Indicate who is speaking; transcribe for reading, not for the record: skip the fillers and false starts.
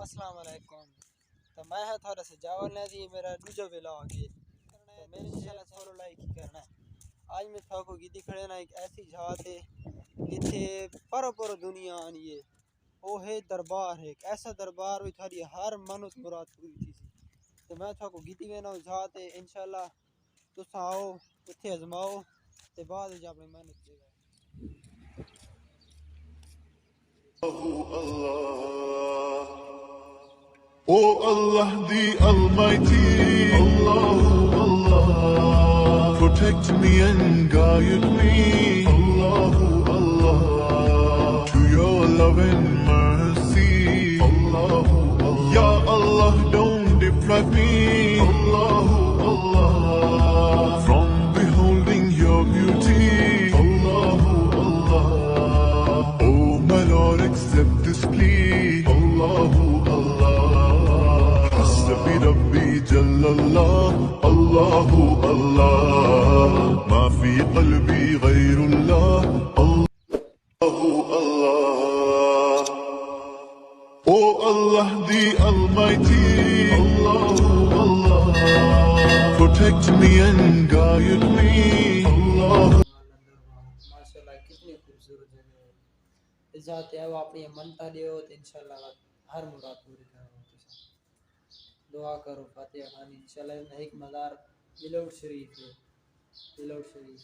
Speaker 1: अस्सलाम वालेकुम। तो मैं है थोड़ा से जावल ने जी मेरा दूसरा व्लॉग है तो मेरे इंशाल्लाह फॉलो लाइक ही करना है। आज मैं थाको गिद्दी खड़े ना एक ऐसी जगह थे जिथे परो परो दुनिया आनी है। वो है दरबार है, एक ऐसा दरबार में थारी हर मन्नत मुराद पूरी थी सी। तो मैं थाको गिद्दी में ना जगह थे इंशाल्लाह तुस आओ इत्थे आजमाओ ते बाद विच अपनी मेहनत देगा।
Speaker 2: Oh Allah, the Almighty, Allah, Allah, protect me and guide me, Allah, Allah, to your love and mercy, Allah, Allah, Ya Allah, don't deprive me, Allah, Allah, from beholding your beauty, Allah, Allah, oh my Lord, accept this plea, Allah, Allah. حسبي ربي جل الله الله الله ما في قلبي غير الله الله الله Oh Allah the Almighty Allah Allah protect me and guide me Allah
Speaker 1: माशाल्लाह कितनी खूबसूरत जगह है। जाते हैं वो अपनी मनता दियो तो इंशाल्लाह हर मुराद पूरी करो। दुआ करो फातिहा खानी इंशाल्लाह एक मज़ार बिलौट शरीफ है, बिलौट शरीफ।